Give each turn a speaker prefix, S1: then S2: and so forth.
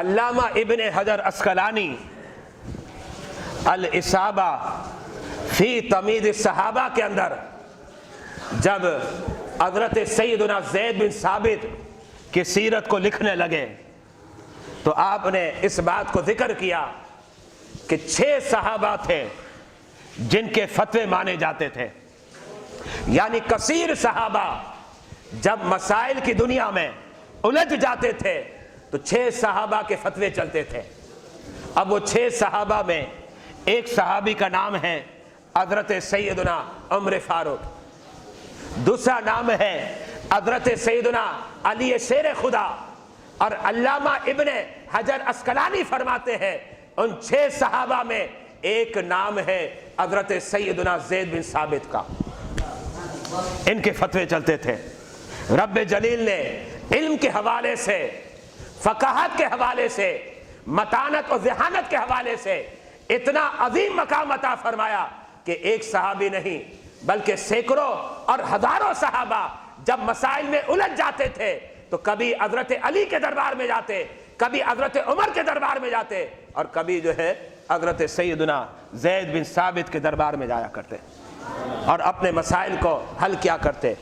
S1: علامہ ابن حجر عسقلانی الاصابہ فی تمیز الصحابہ کے اندر جب حضرت سیدنا زید بن ثابت کی سیرت کو لکھنے لگے تو آپ نے اس بات کو ذکر کیا کہ 6 صحابہ تھے جن کے فتوے مانے جاتے تھے، یعنی کثیر صحابہ جب مسائل کی دنیا میں الجھ جاتے تھے تو 6 صحابہ کے فتوے چلتے تھے۔ اب وہ 6 صحابہ میں ایک صحابی کا نام ہے حضرت سیدنا عمر فاروق، دوسرا نام ہے حضرت سیدنا علی شیر خدا، اور علامہ ابن حجر عسقلانی فرماتے ہیں ان 6 صحابہ میں ایک نام ہے حضرت سیدنا زید بن ثابت کا۔ ان کے فتوے چلتے تھے۔ رب جلیل نے علم کے حوالے سے، فقاہت کے حوالے سے، متانت اور ذہانت کے حوالے سے اتنا عظیم مقام عطا فرمایا کہ ایک صحابی نہیں بلکہ سینکڑوں اور ہزاروں صحابہ جب مسائل میں الجھ جاتے تھے تو کبھی حضرت علی کے دربار میں جاتے، کبھی حضرت عمر کے دربار میں جاتے، اور کبھی حضرت سیدنا زید بن ثابت کے دربار میں جایا کرتے اور اپنے مسائل کو حل کیا کرتے۔